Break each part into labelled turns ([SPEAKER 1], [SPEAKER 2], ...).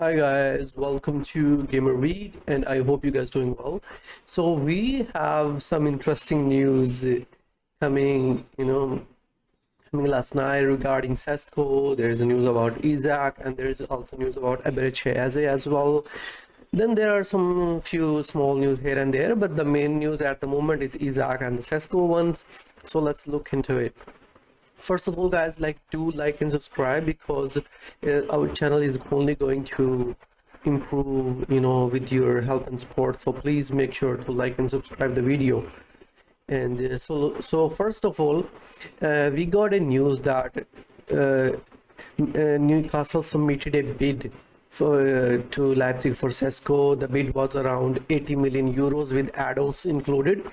[SPEAKER 1] Hi guys, welcome to Gamer Read, and I hope you guys doing well. So we have some interesting news coming, coming last night regarding Sesko. There's news about Isak, and there's also news about Ep-31 as well. Then there are some few small news here and there, but the main news at the moment is Isak and the Sesko ones. So let's look into it. First of all, guys, do like and subscribe because our channel is only going to improve, with your help and support. So please make sure to like and subscribe the video. And so first of all, we got a news that Newcastle submitted a bid to Leipzig for Sesko. The bid was around 80 million euros with add-ons included.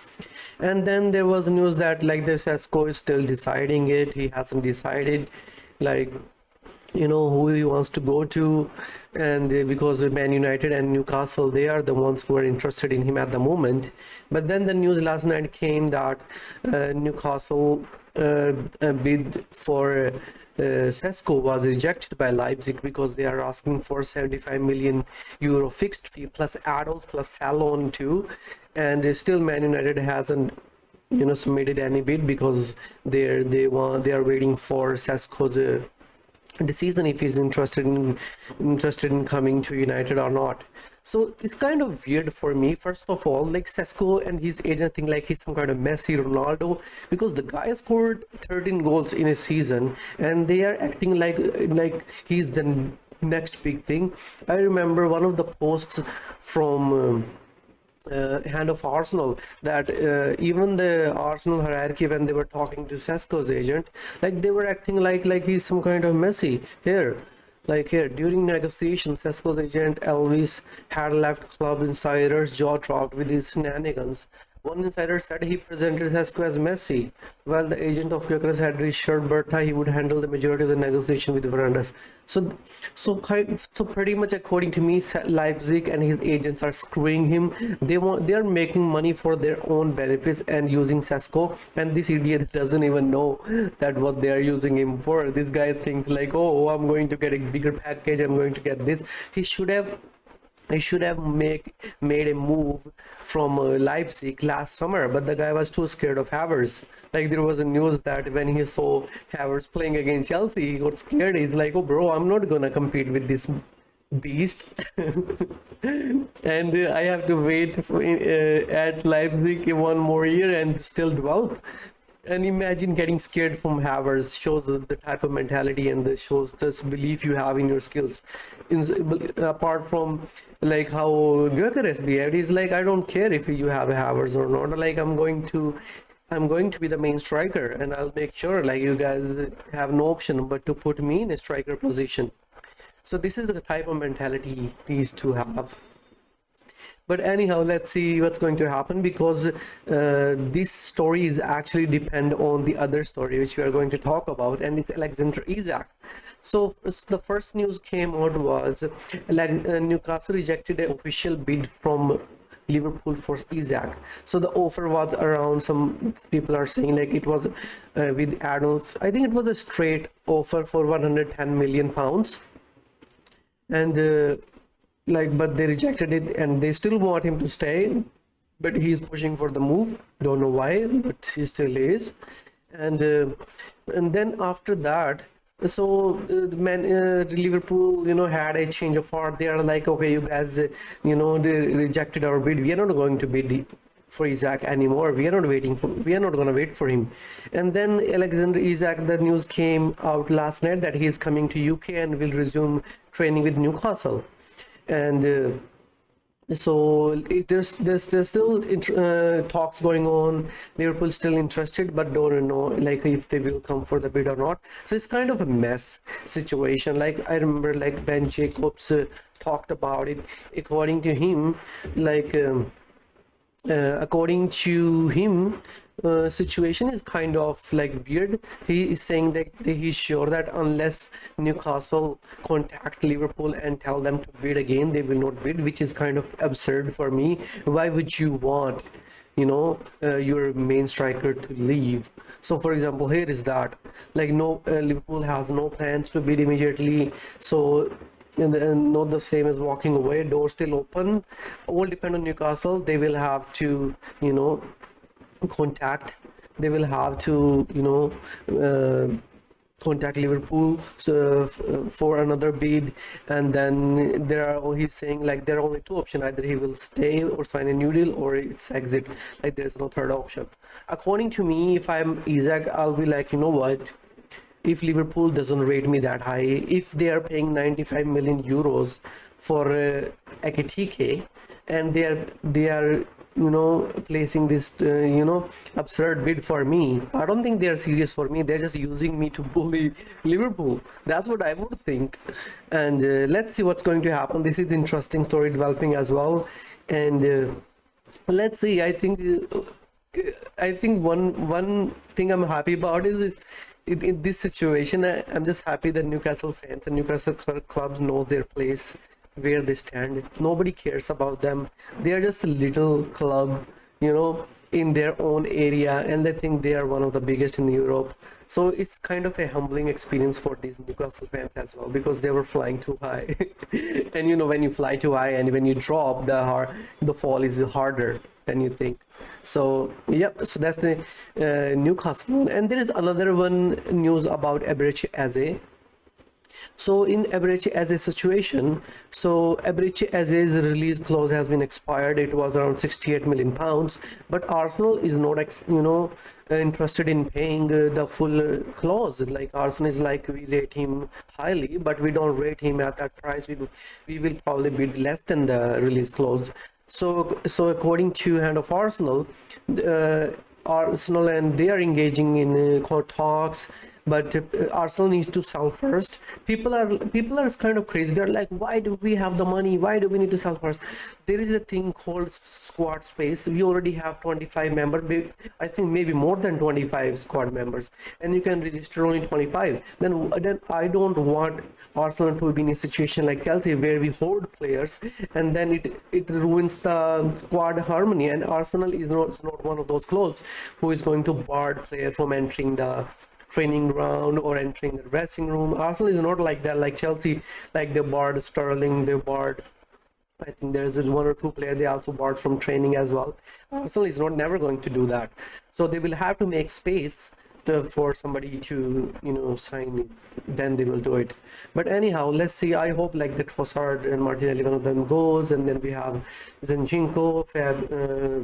[SPEAKER 1] And then there was news that the Sesko is still deciding it. He hasn't decided who he wants to go to, and because Man United and Newcastle, they are the ones who are interested in him at the moment. But then the news last night came that Newcastle bid for Sesko was rejected by Leipzig because they are asking for 75 million euro fixed fee plus add-ons plus sell-on too, and still Man United hasn't submitted any bid because they are waiting for Sesko's decision if he's interested in coming to United or not. So it's kind of weird for me. First of all, Sesko and his agent think he's some kind of Messi, Ronaldo, because the guy scored 13 goals in a season and they are acting like he's the next big thing. I remember one of the posts from hand of Arsenal that even the Arsenal hierarchy, when they were talking to Sesko's agent, they were acting like he's some kind of Messi here. Here during negotiations, Sesko's agent Elvis had left club insiders jaw dropped with his shenanigans. One insider said he presented Sesko as Messi, while the agent of Gyökeres had reassured Berta he would handle the majority of the negotiation with Varandas. So pretty much, according to me, Leipzig and his agents are screwing him. They are making money for their own benefits and using Sesko, and this idiot doesn't even know that what they are using him for. This guy thinks oh, I'm going to get a bigger package, I'm going to get this. He should have made a move from Leipzig last summer, but the guy was too scared of Havertz. There was a news that when he saw Havertz playing against Chelsea, he got scared. He's like, oh bro, I'm not gonna compete with this beast. And I have to wait at Leipzig 1 more year and still develop. And imagine getting scared from Havertz. Shows the type of mentality and this shows this belief you have in your skills. Apart from how Gyökeres behaved, he's I don't care if you have a Havertz or not. I'm going to be the main striker, and I'll make sure you guys have no option but to put me in a striker position. So this is the type of mentality these two have. But anyhow, let's see what's going to happen, because this story is actually depend on the other story which we are going to talk about, and it's Alexander Isak. So the first news came out was Newcastle rejected an official bid from Liverpool for Isak. So the offer was around, some people are saying it was with add-ons. I think it was a straight offer for 110 million pounds, and but they rejected it, and they still want him to stay, but he's pushing for the move. Don't know why, but he still is. And then after that, so Liverpool had a change of heart. They are okay, you guys they rejected our bid, we are not going to bid for Isak anymore. We are not going to wait for him. And then Alexander Isak, the news came out last night that he is coming to UK and will resume training with Newcastle. And so there's still talks going on. Liverpool still interested, but don't know if they will come for the bid or not. So it's kind of a mess situation. I remember Ben Jacobs talked about it. According to him, situation is kind of weird. He is saying that he's sure that unless Newcastle contact Liverpool and tell them to bid again, they will not bid, which is kind of absurd for me. Why would you want your main striker to leave? So for example, here is that Liverpool has no plans to bid immediately. So and not the same as walking away. Door still open. All depend on Newcastle. They will have to, contact. They will have to, contact Liverpool for another bid, and then he's saying like there are only two options: either he will stay or sign a new deal, or it's exit. Like there's no third option. According to me, if I'm Isak, I'll be like, you know what? If Liverpool doesn't rate me that high, if they are paying 95 million euros for Ekitike, and they are placing this absurd bid for me, I don't think they are serious for me. They're just using me to bully Liverpool. That's what I would think. And let's see what's going to happen. This is interesting story developing as well, and let's see. I think one thing I'm happy about is in this situation, I'm just happy that Newcastle fans and Newcastle clubs know their place, where they stand. Nobody cares about them. They are just a little club, in their own area, and they think they are one of the biggest in Europe. So it's kind of a humbling experience for these Newcastle fans as well, because they were flying too high. And when you fly too high and when you drop, the fall is harder than you think. So yep, so that's the Newcastle one. And there is another one news about Eberechi Eze. So in Eberechi Eze's situation, so Eberechi Eze's release clause has been expired. It was around 68 million pounds, but Arsenal is not interested in paying the full clause. Like Arsenal is like, we rate him highly, but we don't rate him at that price. We will probably bid less than the release clause. So according to hand of Arsenal, Arsenal and they are engaging in talks, but Arsenal needs to sell first. People are kind of crazy. They're like, why do we have the money? Why do we need to sell first? There is a thing called squad space. We already have 25 members. I think maybe more than 25 squad members, and you can register only 25. Then I don't want Arsenal to be in a situation like Chelsea, where we hoard players and then it ruins the squad harmony. And Arsenal is not one of those clubs who is going to bar players from entering the training ground or entering the dressing room. Arsenal is not like that, like Chelsea. Like they barred Sterling, they barred, I think there's one or two players they also barred from training as well. Arsenal is never going to do that. So they will have to make space for somebody to sign it. Then they will do it. But anyhow, let's see. I hope like that Trossard and Martinelli, one of them goes, and then we have Zinchenko,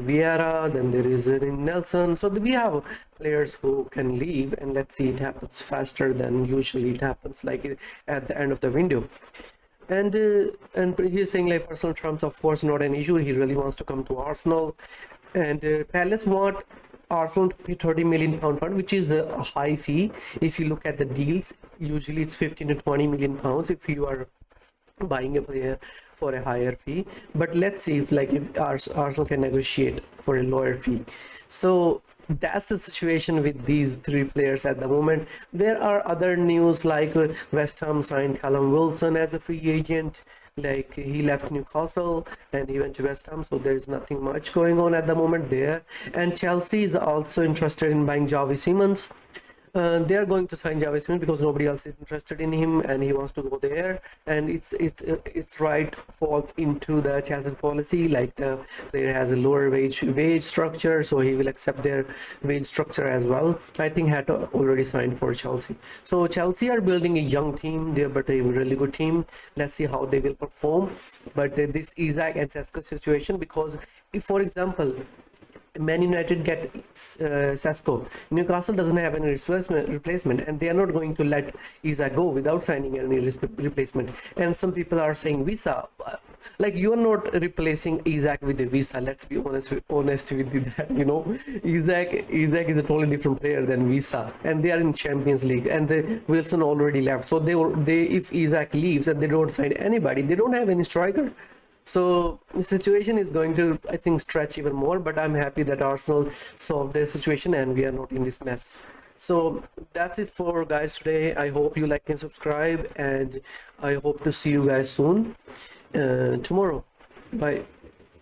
[SPEAKER 1] Vieira, then there is Nelson. So we have players who can leave, and let's see, it happens faster than usually it happens, like at the end of the window. And he's saying like personal terms, of course, not an issue. He really wants to come to Arsenal, and Palace want Arsenal to pay 30 million pound, which is a high fee. If you look at the deals, usually it's 15 to 20 million pounds if you are buying a player for a higher fee. But let's see if Arsenal can negotiate for a lower fee. So that's the situation with these three players at the moment. There are other news, like West Ham signed Callum Wilson as a free agent. Like he left Newcastle and he went to West Ham, so there's nothing much going on at the moment there. And Chelsea is also interested in buying Javi Simons. They are going to sign Javi Simons because nobody else is interested in him, and he wants to go there. And it's right, falls into the Chelsea policy. Like the player has a lower wage structure, so he will accept their wage structure as well. I think had already signed for Chelsea. So Chelsea are building a young team there, but a really good team. Let's see how they will perform. But this Isak and Sesko situation, because if, for example, Man United get Sesko, Newcastle doesn't have any replacement, and they are not going to let Isak go without signing any replacement. And some people are saying Visa, like you are not replacing Isak with the Visa. Let's be honest with that. Isak is a totally different player than Visa, and they are in Champions League, and Wilson already left. So they if Isak leaves and they don't sign anybody, they don't have any striker. So the situation is going to, I think, stretch even more, but I'm happy that Arsenal solved their situation and we are not in this mess. So that's it for guys today. I hope you like and subscribe, and I hope to see you guys soon tomorrow. Bye.